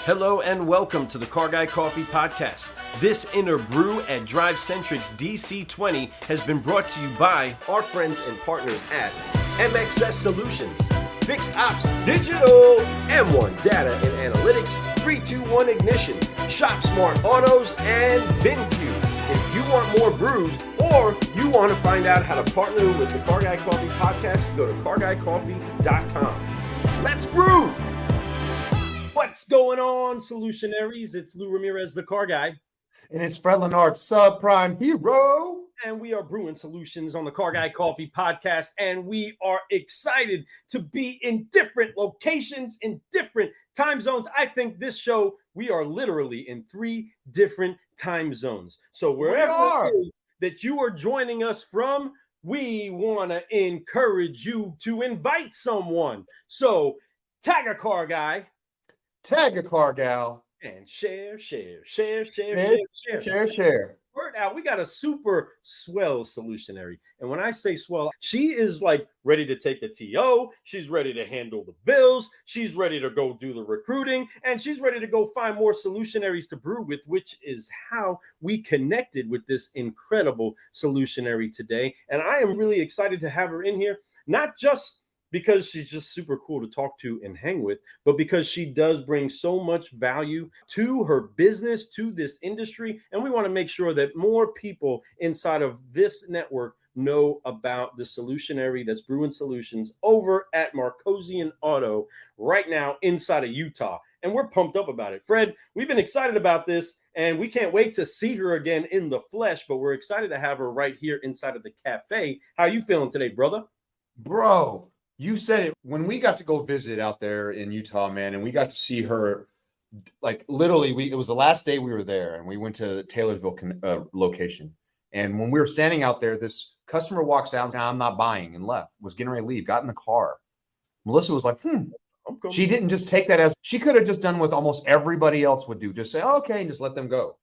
Hello and welcome to the Car Guy Coffee Podcast. This inner brew at Drive Centric's DC20 has been brought to you by our friends and partners at MXS Solutions, Fixed Ops Digital, M1 Data and Analytics, 321 Ignition, Shop Smart Autos, and VinQ. If you want more brews or you want to find out how to partner with the Car Guy Coffee Podcast, go to carguycoffee.com. Let's brew! What's going on, Solutionaries? It's Lou Ramirez, the Car Guy. And it's Fred Leonard, Subprime Hero. And we are brewing solutions on the Car Guy Coffee Podcast. And we are excited to be in different locations, in different time zones. I think this show, we are literally in 3 different time zones. So wherever it is that you are joining us from, we want to encourage you to invite someone. So tag a Car Guy. Tag a car gal. And share. Word out. We got a super swell solutionary. And when I say swell, she is like ready to take the TO. She's ready to handle the bills. She's ready to go do the recruiting. And she's ready to go find more solutionaries to brew with, which is how we connected with this incredible solutionary today. And I am really excited to have her in here, not just because she's just super cool to talk to and hang with, but because she does bring so much value to her business, to this industry. And we want to make sure that more people inside of this network know about the solutionary that's brewing solutions over at Markosian Auto right now inside of Utah. And we're pumped up about it. Fred, we've been excited about this and we can't wait to see her again in the flesh, but we're excited to have her right here inside of the cafe. How you feeling today, brother? Bro, you said it. When we got to go visit out there in Utah, man, and we got to see her, like literally, it was the last day we were there, and we went to the Taylorsville location. And when we were standing out there, this customer walks out, and I'm not buying, and left, was getting ready to leave, got in the car. Melissa was like, She didn't just take that as, she could have just done what almost everybody else would do, just say, okay, and just let them go.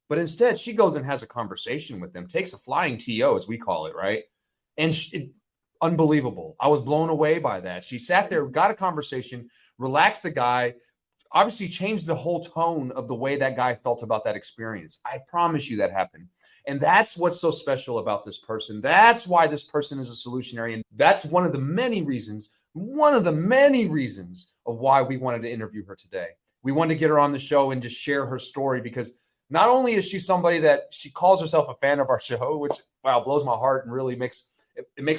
But instead, she goes and has a conversation with them, takes a flying TO, as we call it, right? And unbelievable. I was blown away by that. She sat there, got a conversation, relaxed the guy, obviously changed the whole tone of the way that guy felt about that experience. I promise you that happened. And that's what's so special about this person. That's why this person is a solutionary. And that's one of the many reasons of why we wanted to interview her today. We wanted to get her on the show and just share her story, because not only is she somebody that she calls herself a fan of our show, which, wow, blows my heart and really makes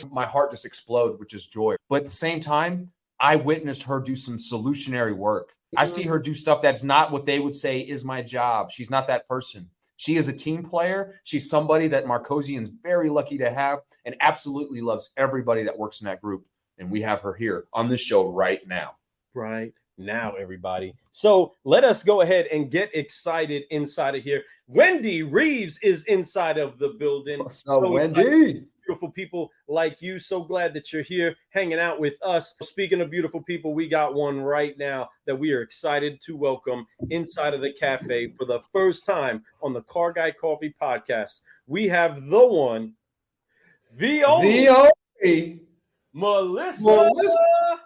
my heart just explode, which is joy. But at the same time, I witnessed her do some solutionary work. I see her do stuff that's not what they would say is my job. She's not that person. She is a team player. She's somebody that Markosian's very lucky to have and absolutely loves everybody that works in that group. And we have her here on this show right now. Right now, everybody. So let us go ahead and get excited inside of here. Wendy Reeves is inside of the building. What's up, Wendy? Beautiful people like you. So glad that you're here hanging out with us. Speaking of beautiful people, we got one right now that we are excited to welcome inside of the cafe for the first time on the Car Guy Coffee Podcast. We have the one, the only Melissa Hibdon.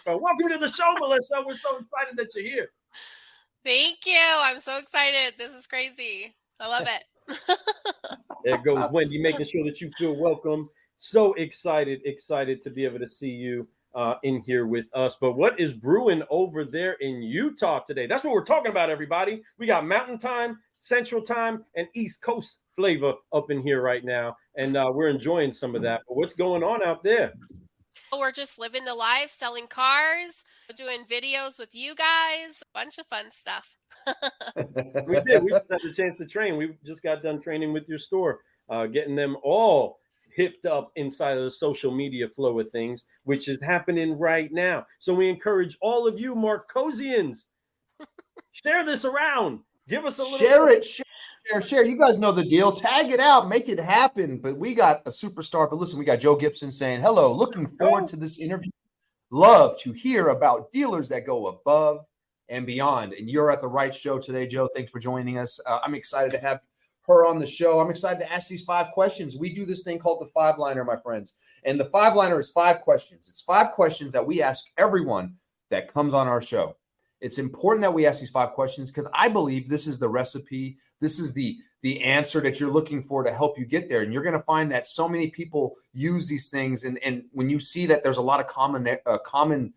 Welcome to the show, Melissa. We're so excited that you're here. Thank you. I'm so excited. This is crazy. I love it. There goes Wendy, making sure that you feel welcome. So excited to be able to see you in here with us. But what is brewing over there in Utah today? That's what we're talking about, everybody. We got Mountain Time, Central Time, and East Coast flavor up in here right now. And we're enjoying some of that. But what's going on out there? We're just living the life, selling cars, doing videos with you guys, a bunch of fun stuff. We did. We just had the chance to train. We just got done training with your store, getting them all hipped up inside of the social media flow of things, which is happening right now. So we encourage all of you Markosians, share this around. Give us a little Share. You guys know the deal. Tag it out, make it happen. But we got a superstar. But listen, we got Joe Gibson saying, hello, looking forward to this interview. Love to hear about dealers that go above and beyond. And you're at the right show today, Joe. Thanks for joining us. I'm excited to have her on the show. I'm excited to ask these 5 questions. We do this thing called the 5-liner, my friends. And the 5-liner is 5 questions. It's 5 questions that we ask everyone that comes on our show. It's important that we ask these 5 questions because I believe this is the recipe. This is the answer that you're looking for to help you get there. And you're going to find that so many people use these things. And when you see that there's a lot of common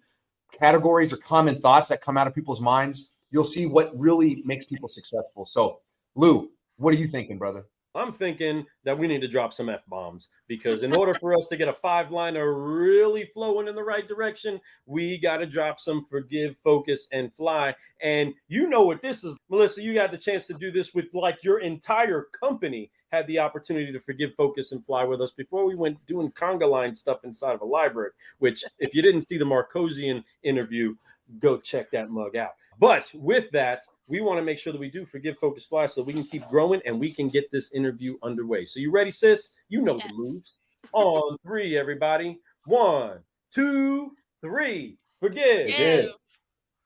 categories or common thoughts that come out of people's minds, you'll see what really makes people successful. So, Lou, what are you thinking, brother? I'm thinking that we need to drop some F-bombs because in order for us to get a 5-liner really flowing in the right direction, we got to drop some forgive, focus, and fly. And you know what this is. Melissa, you got the chance to do this with like your entire company had the opportunity to forgive, focus, and fly with us before we went doing conga line stuff inside of a library, which if you didn't see the Markosian interview, go check that mug out. But with that, we want to make sure that we do forgive, focus, fly so we can keep growing and we can get this interview underway. So you ready, sis? You know the moves. On 3, everybody. 1, 2, 3. Forgive.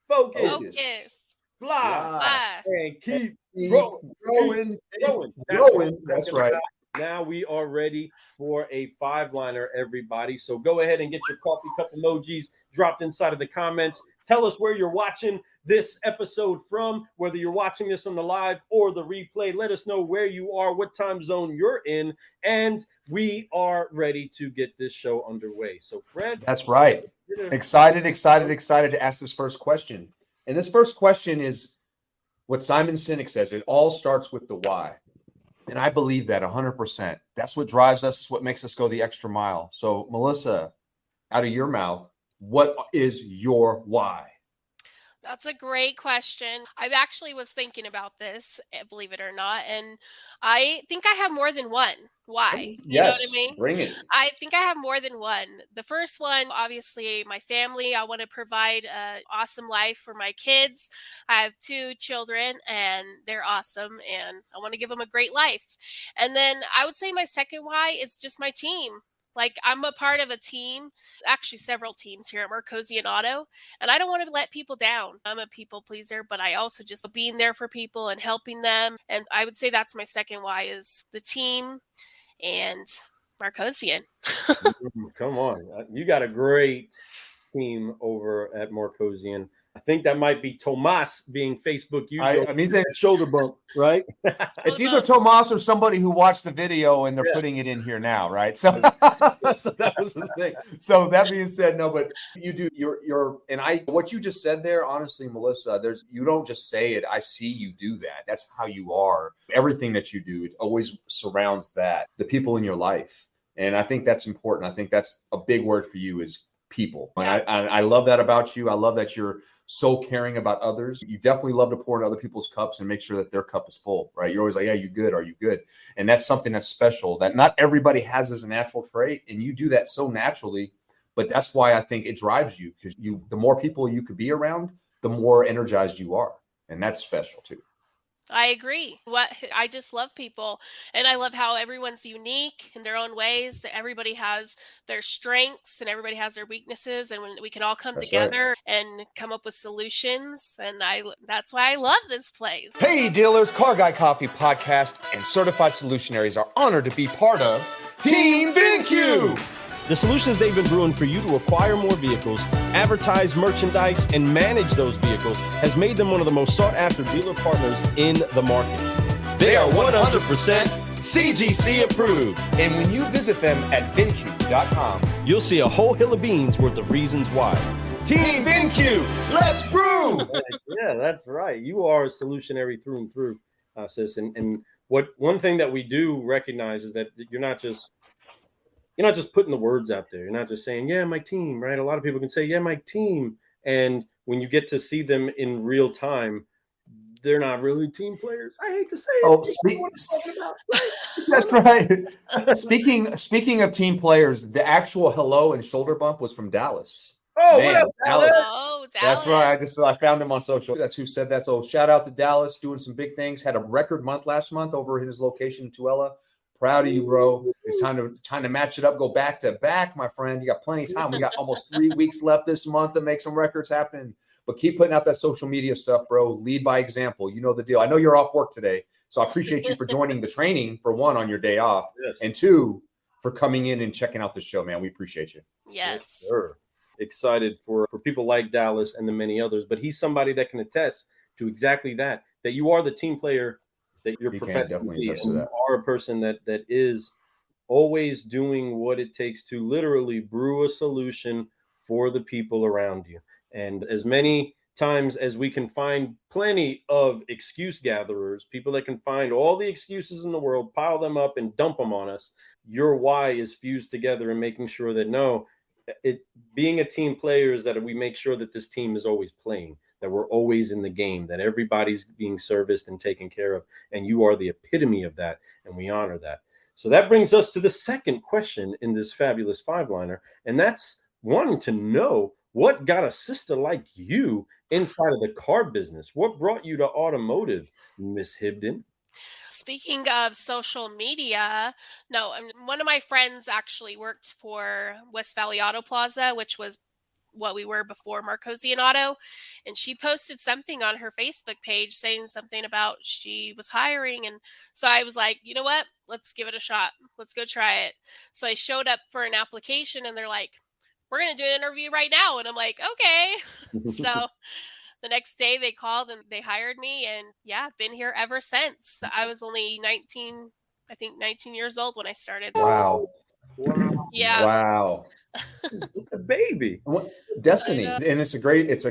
Focus. Fly. And keep growing. That's right. Now we are ready for a 5-liner, everybody. So go ahead and get your coffee cup emojis dropped inside of the comments. Tell us where you're watching this episode from, whether you're watching this on the live or the replay. Let us know where you are, what time zone you're in, and we are ready to get this show underway. So, Fred. That's right. Excited to ask this first question. And this first question is what Simon Sinek says. It all starts with the why. And I believe that 100%. That's what drives us. It's what makes us go the extra mile. So, Melissa, out of your mouth, what is your why? That's a great question. I actually was thinking about this, believe it or not, and I think I have more than one. Why? You know what I mean? Bring it. I think I have more than one. The first one, obviously, my family. I want to provide an awesome life for my kids. I have 2 children, and they're awesome, and I want to give them a great life. And then I would say my second why is just my team. Like, I'm a part of a team, actually several teams here at Markosian Auto, and I don't want to let people down. I'm a people pleaser, but I also just being there for people and helping them. And I would say that's my second why is the team and Markosian. Come on. You got a great team over at Markosian. I think that might be Tomas being Facebook user. I mean, he's a shoulder bump, right? It's either Tomas or somebody who watched the video and they're putting it in here now, right? So, so that was the thing. So that being said, no, but you do what you just said there, honestly, Melissa, you don't just say it. I see you do that. That's how you are. Everything that you do, it always surrounds that, the people in your life. And I think that's important. I think that's a big word for you is people. And I love that about you. I love that you're so caring about others. You definitely love to pour into other people's cups and make sure that their cup is full, right? You're always like, yeah, you good? Are you good? And that's something that's special that not everybody has as a natural trait. And you do that so naturally, but that's why I think it drives you because the more people you could be around, the more energized you are. And that's special too. I agree. I just love people, and I love how everyone's unique in their own ways. That everybody has their strengths and everybody has their weaknesses, and when we can all come together and come up with solutions. And that's why I love this place. Hey, dealers! Car Guy Coffee Podcast and Certified Solutionaries are honored to be part of Team VinQ. The solutions they've been brewing for you to acquire more vehicles, advertise merchandise, and manage those vehicles has made them one of the most sought-after dealer partners in the market. They are 100% CGC approved. And when you visit them at VinQ.com, you'll see a whole hill of beans worth of reasons why. Team VinQ, let's brew! Yeah, that's right. You are a solutionary through and through, sis. And one thing that we do recognize is that you're not just putting the words out there. You're not just saying, yeah, my team, right? A lot of people can say, yeah, my team. And when you get to see them in real time, they're not really team players. I hate to say it. That's right. Speaking of team players, the actual hello and shoulder bump was from Dallas. Oh, man, what up, Dallas? Oh, Dallas. That's right. I found him on social. That's who said that. So shout out to Dallas, doing some big things. Had a record month last month over in his location in Tuella. Proud of you, bro. It's time to match it up, go back to back, my friend. You got plenty of time. We got almost 3 weeks left this month to make some records happen. but keep putting out that social media stuff, bro. Lead by example. You know the deal. I know you're off work today, so I appreciate you for joining the training, for one, on your day off, Yes. and two, for coming in and checking out the show, man. We appreciate you. Yes. Sir. Excited for people like Dallas and the many others, but he's somebody that can attest to exactly that you are the team player that you're professing to be, and you are a person that is always doing what it takes to literally brew a solution for the people around you. And as many times as we can find plenty of excuse gatherers, people that can find all the excuses in the world, pile them up and dump them on us, your why is fused together and making sure that being a team player is that we make sure that this team is always playing, that we're always in the game, that everybody's being serviced and taken care of. And you are the epitome of that, and we honor that. So that brings us to the second question in this fabulous five-liner, and that's wanting to know what got a sister like you inside of the car business. What brought you to automotive, Miss Hibdon? Speaking of social media, no, one of my friends actually worked for West Valley Auto Plaza, which was what we were before Markosian Auto. And she posted something on her Facebook page saying something about she was hiring. And so I was like, you know what? Let's give it a shot. Let's go try it. So I showed up for an application and they're like, we're going to do an interview right now. And I'm like, okay. So the next day they called and they hired me, and yeah, I've been here ever since. I was only 19 years old when I started. Wow. Yeah. Wow. It's a baby. Destiny. And it's a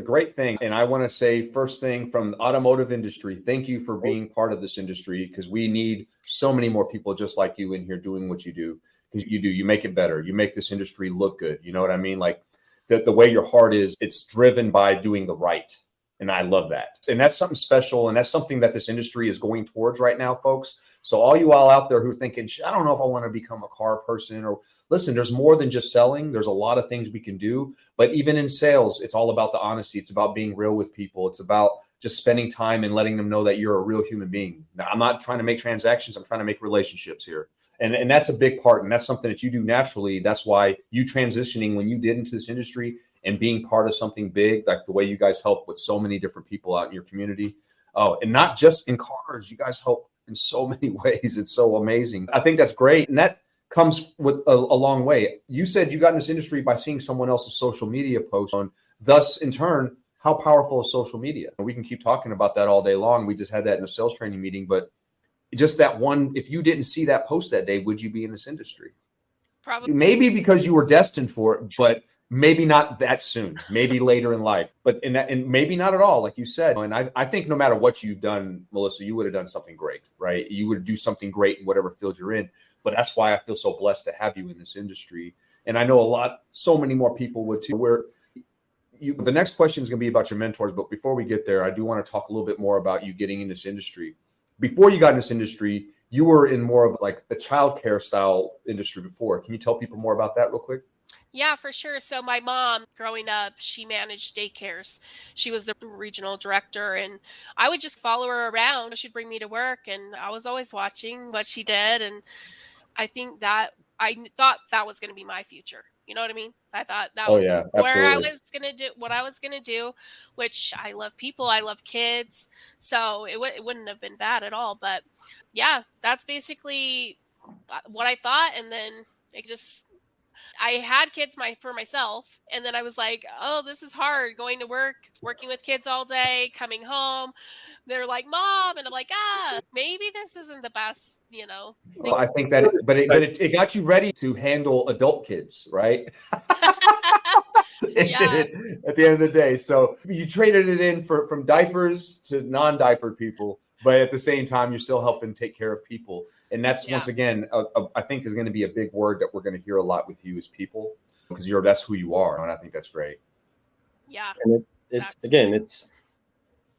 great thing. And I want to say, first thing, from the automotive industry, thank you for being part of this industry, because we need so many more people just like you in here doing what you do. Because you make it better. You make this industry look good. You know what I mean? Like the way your heart is, it's driven by doing the right. And I love that. And that's something special. And that's something that this industry is going towards right now, folks. So all you all out there who are thinking, I don't know if I want to become a car person, or listen, there's more than just selling. There's a lot of things we can do. But even in sales, it's all about the honesty. It's about being real with people. It's about just spending time and letting them know that you're a real human being. Now, I'm not trying to make transactions. I'm trying to make relationships here. And that's a big part. And that's something that you do naturally. That's why you transitioning when you did into this industry and being part of something big, like the way you guys help with so many different people out in your community. Oh, and not just in cars, you guys help in so many ways. It's so amazing. I think that's great. And that comes with a long way. You said you got in this industry by seeing someone else's social media post on, thus in turn, how powerful is social media? We can keep talking about that all day long. We just had that in a sales training meeting, but just that one, if you didn't see that post that day, would you be in this industry? Probably. Maybe because you were destined for it, but maybe not that soon, maybe later in life, but and maybe not at all, like you said. And I think no matter what you've done, Melissa, you would have done something great, right? You would do something great in whatever field you're in. But that's why I feel so blessed to have you in this industry. And I know so many more people would too. The next question is going to be about your mentors. But before we get there, I do want to talk a little bit more about you getting in this industry. Before you got in this industry, you were in more of like a childcare style industry before. Can you tell people more about that real quick? Yeah, for sure. So my mom, growing up, she managed daycares. She was the regional director, and I would just follow her around. She'd bring me to work, and I was always watching what she did. And I thought that was going to be my future. You know what I mean? I thought that was where I was going to do what I was going to do, which I love people. I love kids. So it wouldn't have been bad at all. But yeah, that's basically what I thought. And then I had kids for myself, and then I was like, oh, this is hard, going to work, working with kids all day, coming home. They're like, Mom, and I'm like, maybe this isn't the best, Well, I think that, but it got you ready to handle adult kids, right? It did at the end of the day. So you traded it in from diapers to non-diapered people, but at the same time, you're still helping take care of people. And that's, once again, I think is going to be a big word that we're going to hear a lot with you, is people, because that's who you are. And I think that's great. Yeah. And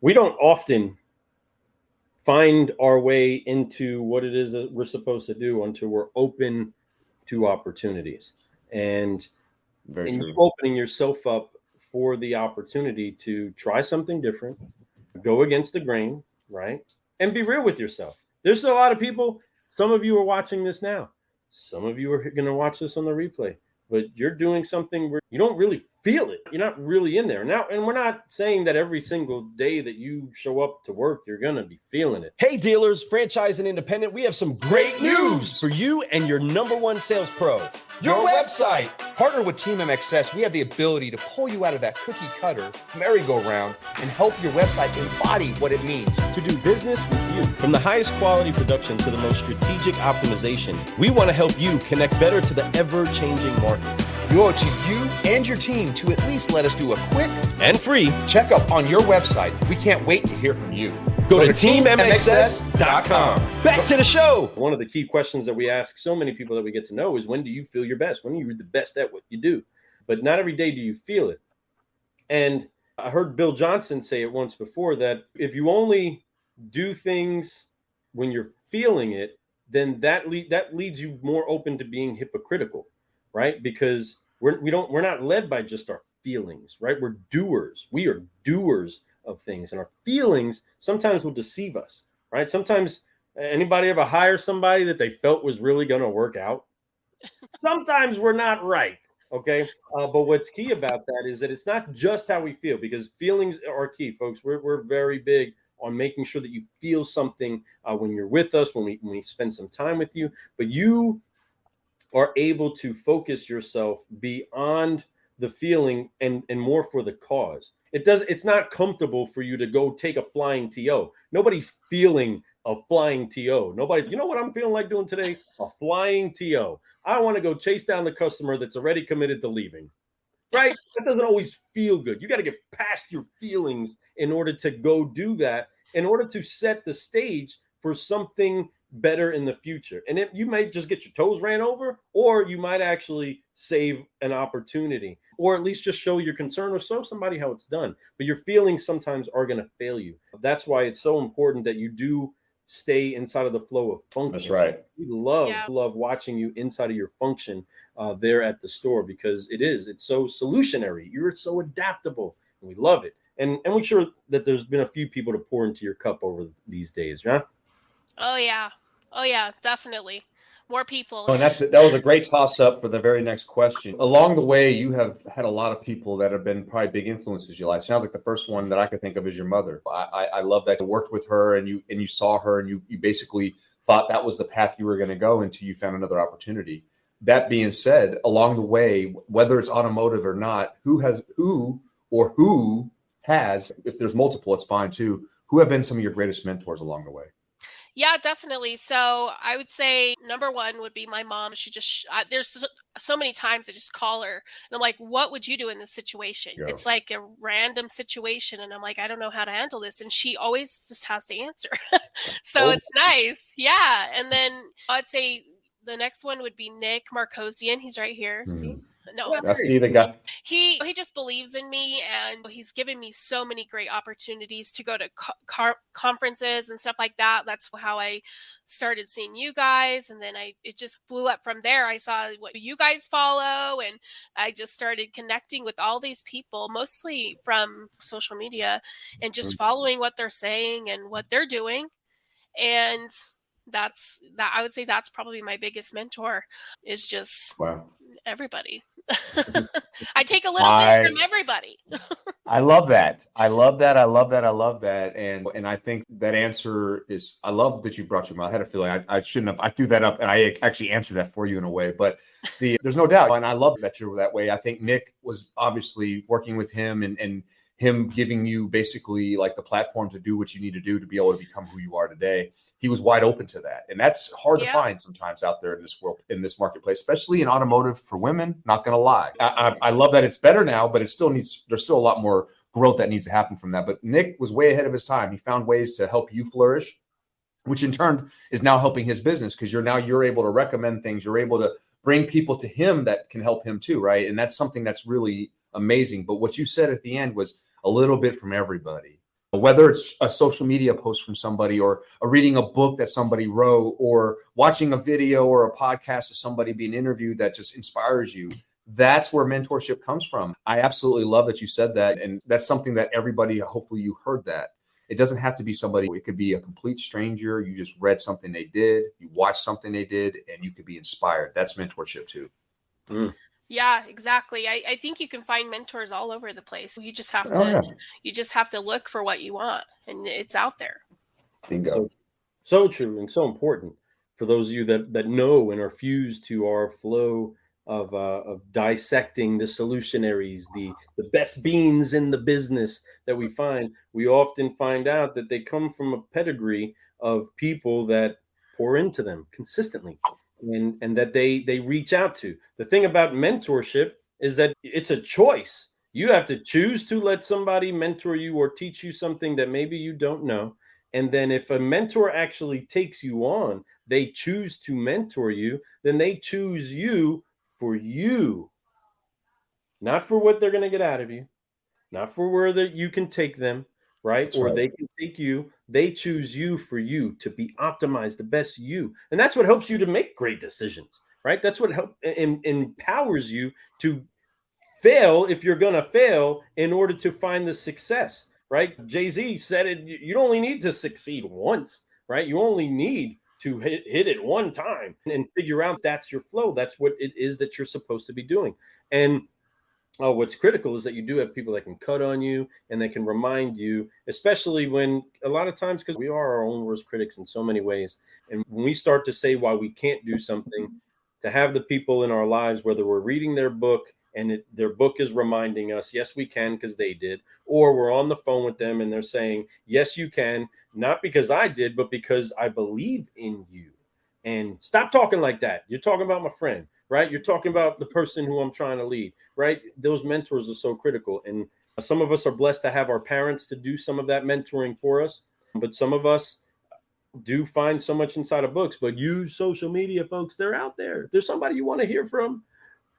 we don't often find our way into what it is that we're supposed to do until we're open to opportunities. And you opening yourself up for the opportunity to try something different, go against the grain, right? And be real with yourself. There's a lot of people. Some of you are watching this now. Some of you are going to watch this on the replay, but you're doing something where you don't really feel it. You're not really in there now. And we're not saying that every single day that you show up to work, you're going to be feeling it. Hey, dealers, franchise and independent, we have some great news for you and your number one sales pro. Your website. Partner with Team MXS, we have the ability to pull you out of that cookie cutter merry-go-round and help your website embody what it means to do business with you. From the highest quality production to the most strategic optimization, we want to help you connect better to the ever-changing market. We owe it to you and your team to at least let us do a quick and free checkup on your website. We can't wait to hear from you. Go to teammxs.com. Back to the show. One of the key questions that we ask so many people that we get to know is, when do you feel your best? When are you the best at what you do? But not every day do you feel it. And I heard Bill Johnson say it once before, that if you only do things when you're feeling it, then that leads you more open to being hypocritical, right? Because we're not led by just our feelings, right? We're doers. We are doers of things, and our feelings sometimes will deceive us, right? Sometimes, anybody ever hire somebody that they felt was really going to work out? Sometimes we're not right. Okay. But what's key about that is that it's not just how we feel, because feelings are key, folks. We're very big on making sure that you feel something when you're with us, when we spend some time with you, but you are able to focus yourself beyond the feeling and more for the cause. It's not comfortable for you to go take a flying TO. Nobody's feeling a flying TO. Nobody's, you know what I'm feeling like doing today? A flying TO. I want to go chase down the customer that's already committed to leaving, right? That doesn't always feel good. You got to get past your feelings in order to go do that, in order to set the stage for something better in the future. And you might just get your toes ran over, or you might actually save an opportunity, or at least just show your concern or show somebody how it's done. But your feelings sometimes are going to fail you. That's why it's so important that you do stay inside of the flow of function. That's right. We love watching you inside of your function there at the store, because it's so solutionary. You're so adaptable, and we love it. And we're sure that there's been a few people to pour into your cup over these days, yeah? Oh yeah, definitely. More people. Oh, and that was a great toss up for the very next question. Along the way, you have had a lot of people that have been probably big influences in your life. Sounds like the first one that I could think of is your mother. I love that you worked with her, and you saw her, and you basically thought that was the path you were going to go until you found another opportunity. That being said, along the way, whether it's automotive or not, who has, if there's multiple, it's fine too, who have been some of your greatest mentors along the way? Yeah, definitely. So I would say number one would be my mom. She just, there's so many times I just call her and I'm like, what would you do in this situation? Yeah. It's like a random situation. And I'm like, I don't know how to handle this. And she always just has the answer. So it's nice. Yeah. And then I'd say the next one would be Nick Markosian. He's right here. See? No, I see the guy. He just believes in me, and he's given me so many great opportunities to go to conferences and stuff like that. That's how I started seeing you guys, and then it just blew up from there. I saw what you guys follow, and I just started connecting with all these people, mostly from social media, and just following what they're saying and what they're doing. And that's that. I would say that's probably my biggest mentor, is just everybody. I take a little bit from everybody. I love that. I love that. And I think that answer is, I love that you brought your mom. I had a feeling I shouldn't have. I threw that up, and I actually answered that for you in a way, but there's no doubt. And I love that you're that way. I think Nick was obviously working with him and him giving you basically like the platform to do what you need to do to be able to become who you are today. He was wide open to that. And that's hard to find sometimes out there in this world, in this marketplace, especially in automotive for women. Not going to lie. I love that it's better now, but there's still a lot more growth that needs to happen from that. But Nick was way ahead of his time. He found ways to help you flourish, which in turn is now helping his business, because you're able to recommend things. You're able to bring people to him that can help him too, right? And that's something that's really amazing. But what you said at the end was a little bit from everybody, whether it's a social media post from somebody, or reading a book that somebody wrote, or watching a video or a podcast of somebody being interviewed that just inspires you. That's where mentorship comes from. I absolutely love that you said that. And that's something that everybody, hopefully you heard that. It doesn't have to be somebody. It could be a complete stranger. You just read something they did, you watched something they did, and you could be inspired. That's mentorship too. Yeah, exactly. I think you can find mentors all over the place. You just have Oh, to yeah. look for what you want, and it's out there. Bingo. So true and so important for those of you that know and are fused to our flow of dissecting the solutionaries, the best beans in the business that we find. We often find out that they come from a pedigree of people that pour into them consistently, and that they reach out to. The thing about mentorship is that it's a choice. You have to choose to let somebody mentor you or teach you something that maybe you don't know. And then if a mentor actually takes you on, they choose to mentor you, then they choose you for you, not for what they're going to get out of you, not for where that you can take them, right? That's Or right. they can take you. They choose you for you to be optimized, the best you. And that's what helps you to make great decisions, right? That's what empowers you to fail if you're going to fail in order to find the success, right? Jay-Z said it, you only need to succeed once, right? You only need to hit it one time and figure out that's your flow. That's what it is that you're supposed to be doing. And what's critical is that you do have people that can cut on you and they can remind you, especially when a lot of times, because we are our own worst critics in so many ways. And when we start to say why we can't do something, to have the people in our lives, whether we're reading their book and their book is reminding us, yes, we can, because they did, or we're on the phone with them and they're saying, yes, you can, not because I did, but because I believe in you. And stop talking like that. You're talking about my friend, right? You're talking about the person who I'm trying to lead, right? Those mentors are so critical. And some of us are blessed to have our parents to do some of that mentoring for us. But some of us do find so much inside of books, but use social media, folks. They're out there. If there's somebody you want to hear from,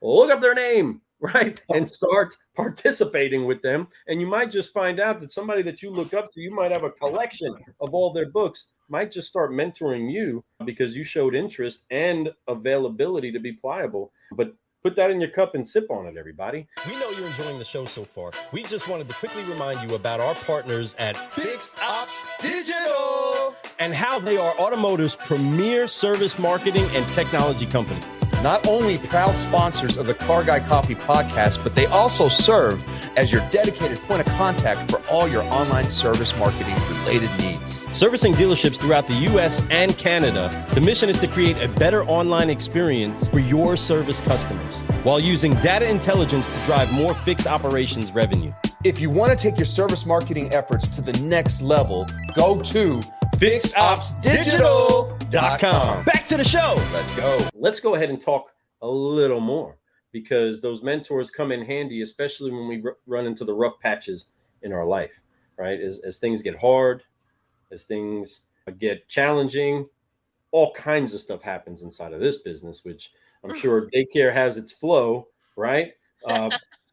look up their name, right? And start participating with them. And you might just find out that somebody that you look up to, you might have a collection of all their books, might just start mentoring you because you showed interest and availability to be pliable. But put that in your cup and sip on it, everybody. We know you're enjoying the show so far. We just wanted to quickly remind you about our partners at Fixed Ops Digital. and how they are automotive's premier service marketing and technology company. Not only proud sponsors of the Car Guy Coffee podcast, but they also serve as your dedicated point of contact for all your online service marketing related needs. Servicing dealerships throughout the U.S. and Canada, the mission is to create a better online experience for your service customers while using data intelligence to drive more fixed operations revenue. If you want to take your service marketing efforts to the next level, go to fixopsdigital.com. Back to the show. Let's go. Let's go ahead and talk a little more, because those mentors come in handy, especially when we run into the rough patches in our life, right? As things get hard, as things get challenging, all kinds of stuff happens inside of this business, which I'm sure daycare has its flow, right?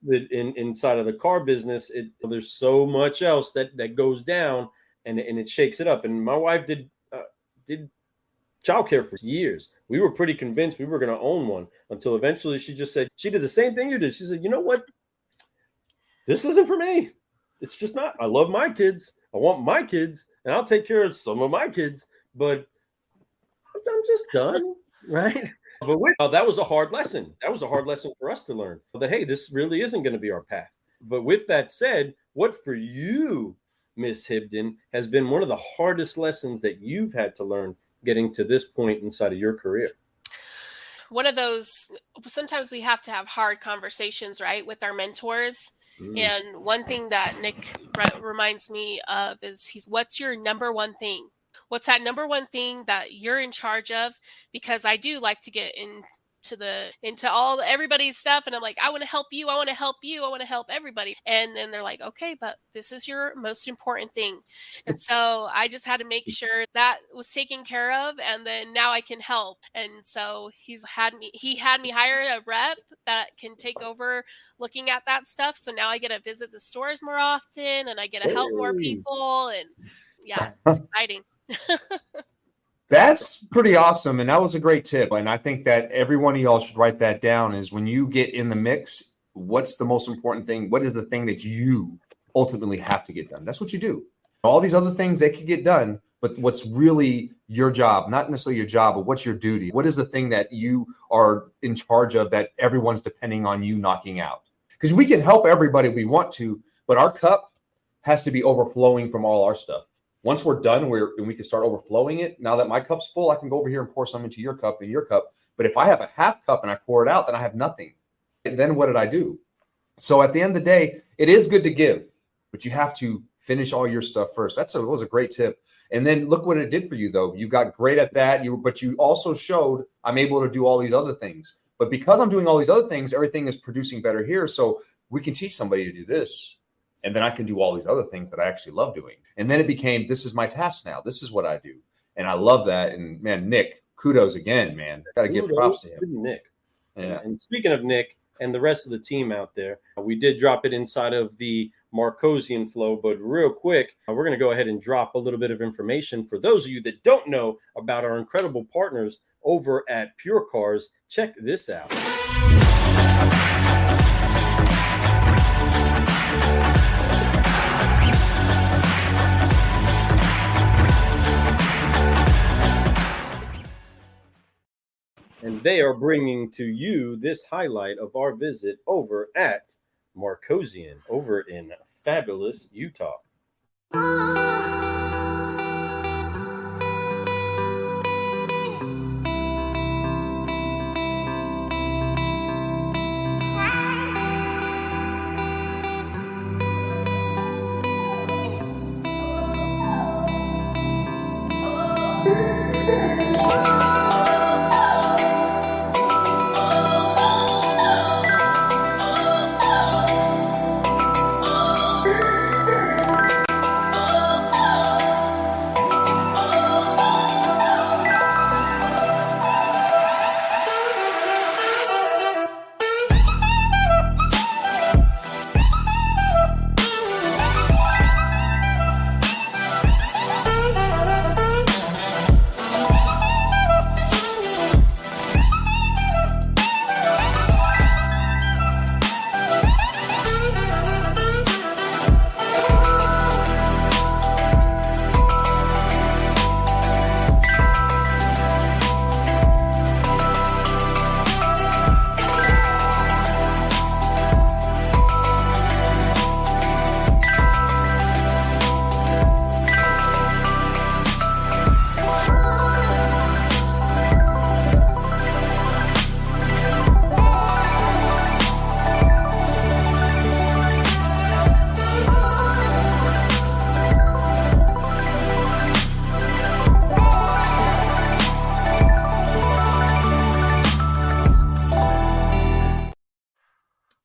Inside of the car business, there's so much else that goes down, and it shakes it up. And my wife did childcare for years. We were pretty convinced we were going to own one until eventually she just said, she did the same thing you did. She said, you know what? This isn't for me. It's just not. I love my kids. I want my kids, and I'll take care of some of my kids, but I'm just done, right? But that was a hard lesson. That was a hard lesson for us to learn, that, hey, this really isn't going to be our path. But with that said, what for you, Miss Hibdon, has been one of the hardest lessons that you've had to learn getting to this point inside of your career? One of those, sometimes we have to have hard conversations, right, with our mentors. And one thing that Nick reminds me of is what's your number one thing? What's that number one thing that you're in charge of? Because I do like to get into everybody's stuff, and I'm like, I want to help you, I want to help you, I want to help everybody. And then they're like, okay, but this is your most important thing. And so I just had to make sure that was taken care of, and then now I can help. And so he had me hire a rep that can take over looking at that stuff. So now I get to visit the stores more often, and I get to help more people, and yeah, it's exciting. That's pretty awesome. And that was a great tip. And I think that every one of y'all should write that down, is when you get in the mix, what's the most important thing? What is the thing that you ultimately have to get done? That's what you do. All these other things, they can get done, But what's really your job, not necessarily your job, but what's your duty? What is the thing that you are in charge of that everyone's depending on you knocking out? Because we can help everybody we want to, but our cup has to be overflowing from all our stuff. Once we're done, and we can start overflowing it. Now that my cup's full, I can go over here and pour some into your cup and your cup. But if I have a half cup and I pour it out, then I have nothing. And then what did I do? So at the end of the day, it is good to give, but you have to finish all your stuff first. That was a great tip. And then look what it did for you, though. You got great at that. But you also showed I'm able to do all these other things. But because I'm doing all these other things, everything is producing better here. So we can teach somebody to do this. And then I can do all these other things that I actually love doing. And then it became, this is my task now. This is what I do. And I love that. And man, Nick, kudos again, man. Got to give props to him. Nick. Yeah. And speaking of Nick and the rest of the team out there, we did drop it inside of the Markosian flow, but real quick, we're going to go ahead and drop a little bit of information for those of you that don't know about our incredible partners over at Pure Cars. Check this out. And they are bringing to you this highlight of our visit over at Markosian over in fabulous Utah.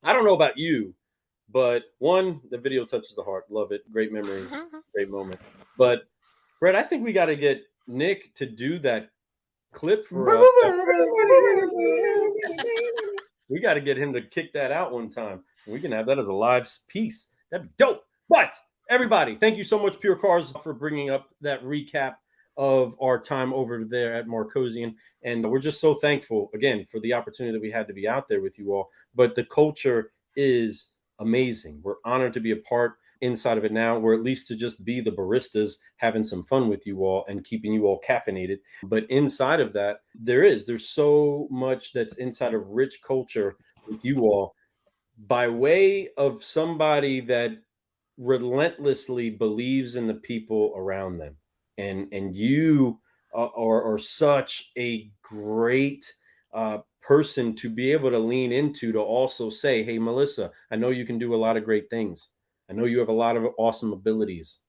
I don't know about you, but one, the video touches the heart. Love it. Great memories. Great moment. But Brett, I think we got to get Nick to do that clip for us. We got to get him to kick that out one time. We can have that as a live piece. That'd be dope. But everybody, thank you so much, Pure Cars, for bringing up that recap of our time over there at Markosian. And we're just so thankful, again, for the opportunity that we had to be out there with you all. But the culture is amazing. We're honored to be a part inside of it now. We're at least to just be the baristas having some fun with you all and keeping you all caffeinated. But inside of that, there's so much that's inside of rich culture with you all by way of somebody that relentlessly believes in the people around them. And you are such a great person to be able to lean into, to also say, hey, Melissa, I know you can do a lot of great things. I know you have a lot of awesome abilities.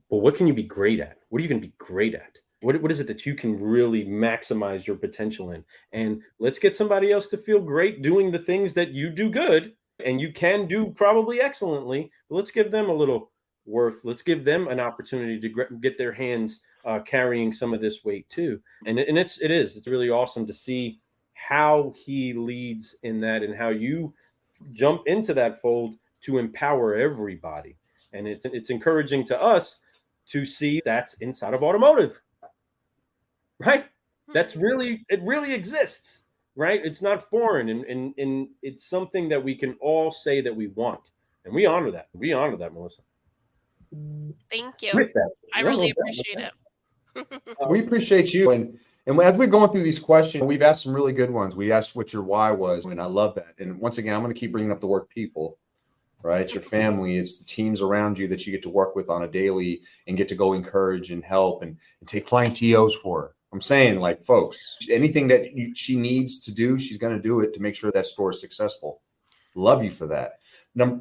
But what can you be great at? What are you going to be great at? What is it that you can really maximize your potential in? And let's get somebody else to feel great doing the things that you do good and you can do probably excellently. But let's give them a little worth. Let's give them an opportunity to get their hands carrying some of this weight too. And it's really awesome to see how he leads in that and how you jump into that fold to empower everybody. And it's encouraging to us to see that's inside of automotive, right? It really exists, right? It's not foreign, and it's something that we can all say that we want. And we honor that. We honor that, Melissa. Thank you. with that. I No, really no doubt, no appreciate doubt. it. We appreciate you. And as we're going through these questions, we've asked some really good ones. We asked what your why was, and I love that. And once again, I'm going to keep bringing up the word people, right? It's your family. It's the teams around you that you get to work with on a daily and get to go encourage and help and take client TOs for her. I'm saying, like, folks, anything that she needs to do, she's going to do it to make sure that store is successful. Love you for that.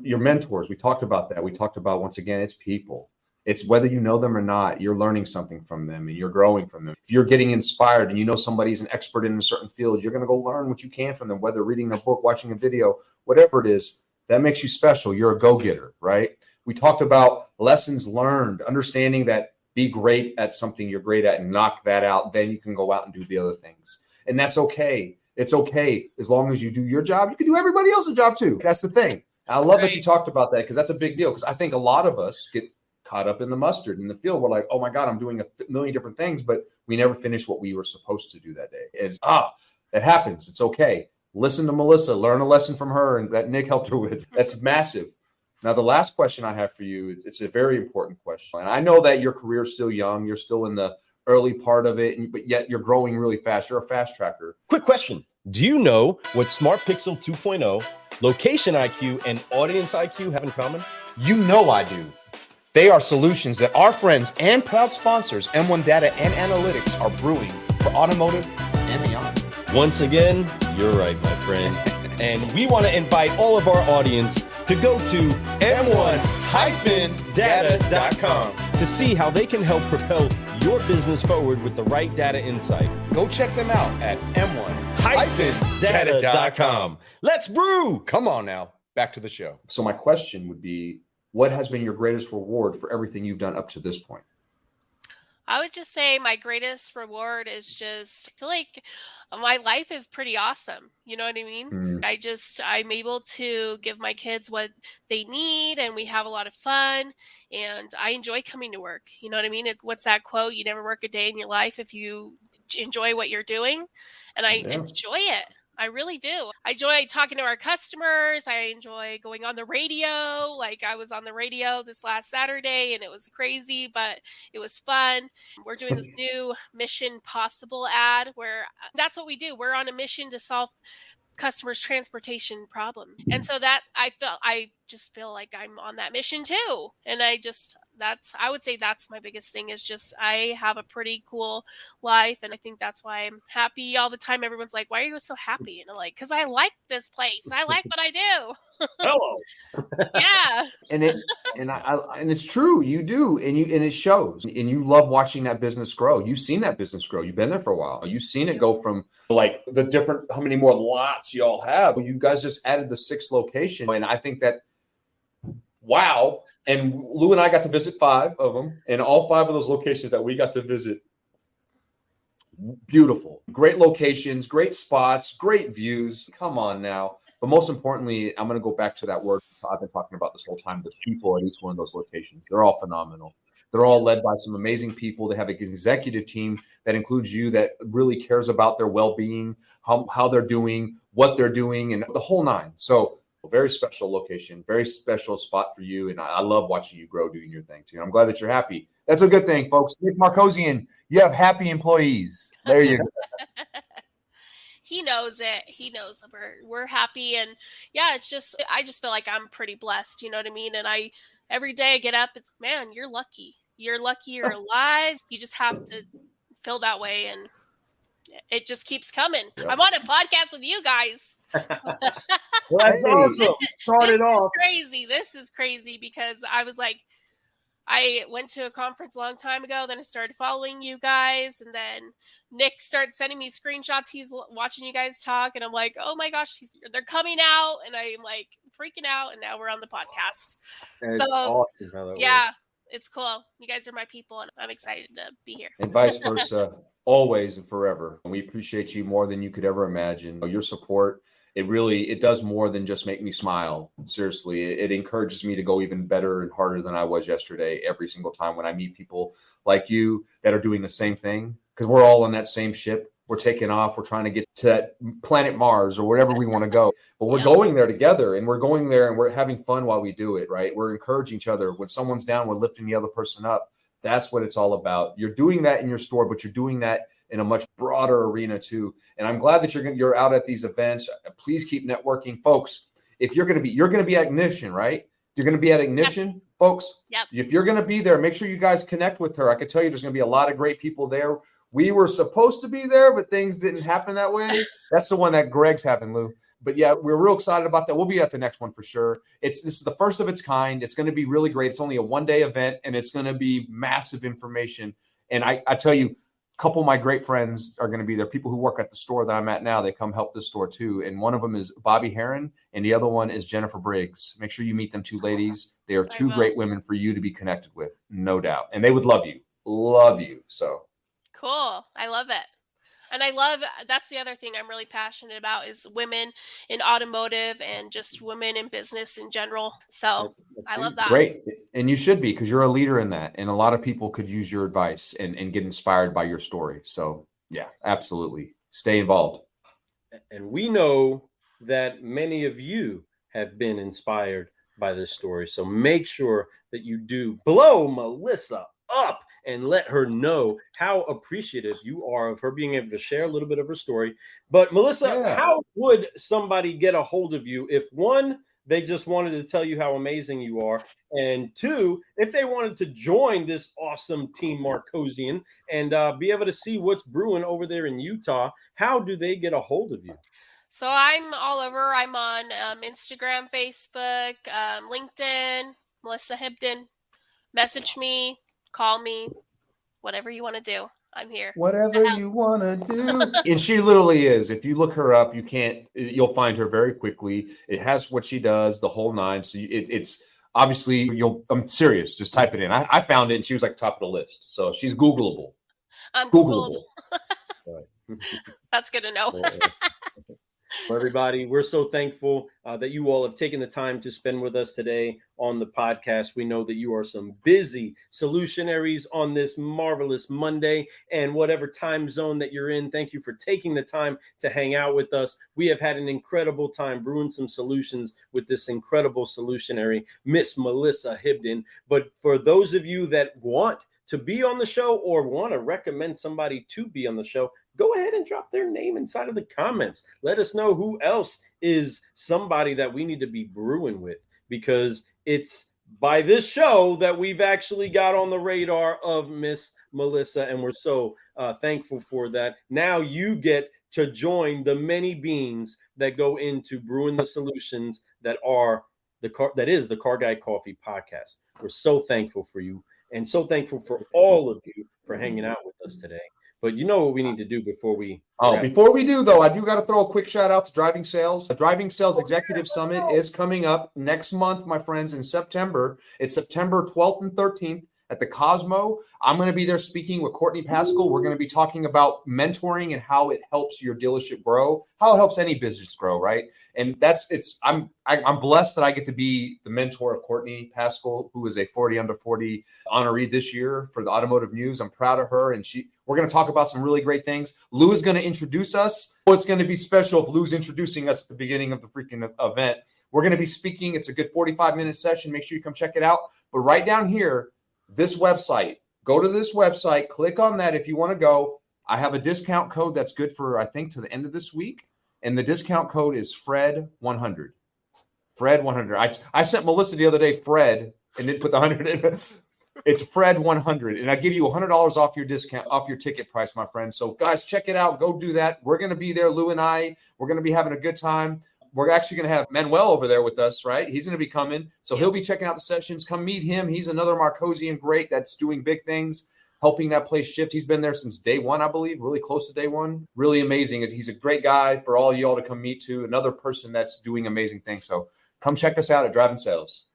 Your mentors, we talked about that. We talked about, once again, it's people. It's whether you know them or not, you're learning something from them and you're growing from them. If you're getting inspired and you know somebody's an expert in a certain field, you're going to go learn what you can from them, whether reading a book, watching a video, whatever it is, that makes you special. You're a go-getter, right? We talked about lessons learned, understanding that be great at something you're great at and knock that out. Then you can go out and do the other things. And that's okay. It's okay. As long as you do your job, you can do everybody else's job too. That's the thing. I love that you talked about that, because that's a big deal. Because I think a lot of us get caught up in the mustard in the field. We're like, oh my God, I'm doing a million different things, but we never finish what we were supposed to do that day. It's that happens. It's okay. Listen to Melissa, learn a lesson from her, and that Nick helped her with. That's massive. Now, the last question I have for you, it's a very important question. And I know that your career is still young. You're still in the early part of it, but yet you're growing really fast. You're a fast tracker. Quick question. Do you know what Smart Pixel 2.0, Location IQ, and Audience IQ have in common? You know I do. They are solutions that our friends and proud sponsors, M1 Data and Analytics, are brewing for automotive and beyond. Once again, you're right, my friend. And we want to invite all of our audience to go to m1-data.com to see how they can help propel your business forward with the right data insight. Go check them out at m1-data.com. Let's brew. Come on now, back to the show. So my question would be, what has been your greatest reward for everything you've done up to this point? I would just say my greatest reward is just, I feel like my life is pretty awesome. You know what I mean? I'm able to give my kids what they need, and we have a lot of fun, and I enjoy coming to work. You know what I mean? What's that quote? You never work a day in your life if you enjoy what you're doing. And I enjoy it. I really do. I enjoy talking to our customers. I enjoy going on the radio. Like, I was on the radio this last Saturday and it was crazy, but it was fun. We're doing this new Mission Possible ad where that's what we do. We're on a mission to solve customers' transportation problem. And so that I just feel like I'm on that mission too. And I would say that's my biggest thing, is just I have a pretty cool life. And I think that's why I'm happy all the time. Everyone's like, why are you so happy? And I'm like, because I like this place. I like what I do. Hello. Yeah. And it's true. You do. And it shows. And you love watching that business grow. You've seen that business grow. You've been there for a while. You've seen it go from like the different, how many more lots y'all have. You guys just added the 6th location. And I think that, wow. And Lou and I got to visit 5 of them. And all 5 of those locations that we got to visit, beautiful. Great locations, great spots, great views. Come on now. But most importantly, I'm going to go back to that word I've been talking about this whole time, the people at each one of those locations. They're all phenomenal. They're all led by some amazing people. They have an executive team that includes you, that really cares about their well-being, how they're doing, what they're doing, and the whole 9. So a very special location, very special spot for you. And I love watching you grow doing your thing too. I'm glad that you're happy. That's a good thing, folks. Nick Markosian, you have happy employees. There you go. He knows it. He knows we're happy. And yeah, I just feel like I'm pretty blessed. You know what I mean? And every day I get up, it's, man, you're lucky. You're lucky you're alive. You just have to feel that way. And it just keeps coming. Yep. I'm on a podcast with you guys. Well, that's awesome. This is crazy. This is crazy because I was like, I went to a conference a long time ago. Then I started following you guys. And then Nick started sending me screenshots. He's watching you guys talk. And I'm like, oh my gosh, they're coming out. And I'm like freaking out. And now we're on the podcast. And so, awesome how that yeah, works. It's cool. You guys are my people. And I'm excited to be here. And vice versa, always and forever. And we appreciate you more than you could ever imagine. Your support. It does more than just make me smile. Seriously, it encourages me to go even better and harder than I was yesterday every single time when I meet people like you that are doing the same thing, because we're all on that same ship. we're taking off. We're trying to get to that planet Mars or wherever we want to go. But we're going there together, and we're going there and we're having fun while we do it, right? We're encouraging each other. When someone's down, we're lifting the other person up. That's what it's all about. You're doing that in your store, but you're doing that in a much broader arena too. And I'm glad that you're out at these events. Please keep networking, folks. If you're going to be at Ignition, right? You're going to be at Ignition, folks. Yep. If you're going to be there, make sure you guys connect with her. I can tell you there's going to be a lot of great people there. We were supposed to be there, but things didn't happen that way. That's the one that Greg's having, Lou. But yeah, we're real excited about that. We'll be at the next one for sure. This is the first of its kind. It's going to be really great. It's only a one-day event, and it's going to be massive information. And I tell you, a couple of my great friends are going to be there. People who work at the store that I'm at now, they come help this store too. And one of them is Bobby Heron, and the other one is Jennifer Briggs. Make sure you meet them two ladies. They are two great women for you to be connected with, no doubt. And they would love you. Love you. So cool. I love it. And that's the other thing I'm really passionate about is women in automotive and just women in business in general. So I love that. Great. And you should be, because you're a leader in that. And a lot of people could use your advice and get inspired by your story. So yeah, absolutely. Stay involved. And we know that many of you have been inspired by this story. So make sure that you do blow Melissa up and let her know how appreciative you are of her being able to share a little bit of her story. But Melissa, how would somebody get a hold of you if, one, they just wanted to tell you how amazing you are, and two, if they wanted to join this awesome team Markosian and be able to see what's brewing over there in Utah, how do they get a hold of you? So I'm all over. I'm on Instagram, Facebook, LinkedIn, Melissa Hibdon. Message me. Call me, whatever you want to do. I'm here. Whatever you want to do. And she literally is. If you look her up, you'll find her very quickly. It has what she does, the whole nine. So it's obviously, I'm serious. Just type it in. I found it and she was like top of the list. So she's Googleable. I'm Googleable. That's good to know. For everybody, we're so thankful that you all have taken the time to spend with us today on the podcast. We know that you are some busy solutionaries on this marvelous Monday, and whatever time zone that you're in, thank you for taking the time to hang out with us. We have had an incredible time brewing some solutions with this incredible solutionary, Miss Melissa Hibdon. But for those of you that want to be on the show or want to recommend somebody to be on the show, go ahead and drop their name inside of the comments. Let us know who else is somebody that we need to be brewing with, because it's by this show that we've actually got on the radar of Miss Melissa, and we're so thankful for that. Now you get to join the many beans that go into brewing the solutions that is the Car Guy Coffee podcast. We're so thankful for you, and so thankful for all of you for hanging out with us today. But you know what we need to do before we... Before we do, though, I do got to throw a quick shout out to Driving Sales. The Driving Sales Executive Summit is coming up next month, my friends, in September. It's September 12th and 13th at the Cosmo. I'm going to be there speaking with Courtney Pascal. We're going to be talking about mentoring and how it helps your dealership grow, how it helps any business grow, right? And I'm blessed that I get to be the mentor of Courtney Pascal, who is a 40 under 40 honoree this year for the Automotive News. I'm proud of her, and we're going to talk about some really great things. Lou is going to introduce us. It's going to be special if Lou's introducing us at the beginning of the freaking event. We're going to be speaking. It's a good 45-minute session. Make sure you come check it out. But right down here, this website, go to this website, click on that if you want to go. I have a discount code that's good for, I think, to the end of this week. And the discount code is Fred100. Fred100. I sent Melissa the other day, Fred, and didn't put the 100 in. It's Fred100. And I give you $100 off your discount, off your ticket price, my friend. So guys, check it out. Go do that. We're going to be there. Lou and I, we're going to be having a good time. We're actually going to have Manuel over there with us, right? He's going to be coming. So he'll be checking out the sessions. Come meet him. He's another Markosian great that's doing big things, helping that place shift. He's been there since day one, I believe, really close to day one. Really amazing. He's a great guy for all y'all to come meet too. Another person that's doing amazing things. So come check us out at Driving Sales.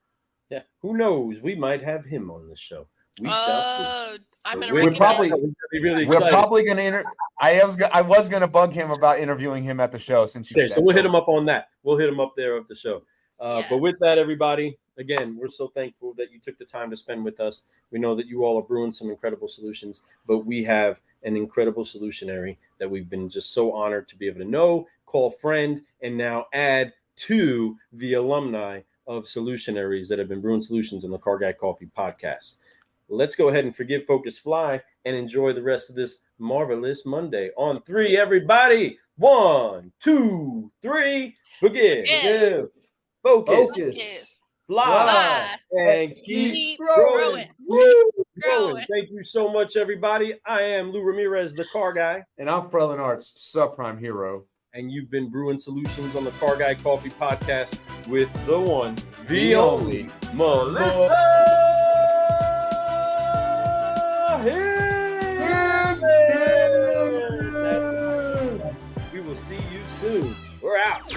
Yeah. Who knows? We might have him on this show. We shall see. I'm going to We're probably going to I was going to bug him about interviewing him at the show since you did that. So we'll hit him up on that. We'll hit him up there at the show. But with that, everybody, again, we're so thankful that you took the time to spend with us. We know that you all are brewing some incredible solutions, but we have an incredible solutionary that we've been just so honored to be able to know, call friend, and now add to the alumni of solutionaries that have been brewing solutions on the Car Guy Coffee podcast. Let's go ahead and forgive, focus, fly, and enjoy the rest of this marvelous Monday. On 3, everybody. 1, 2, 3. Forgive, Forgive. focus, fly, and keep growing. Growing. Thank you so much, everybody. I am Lou Ramirez, the Car Guy. And I'm Prelin Arts, subprime hero. And you've been brewing solutions on the Car Guy Coffee podcast with the one, the only, Melissa Hibdon. We will see you soon. We're out.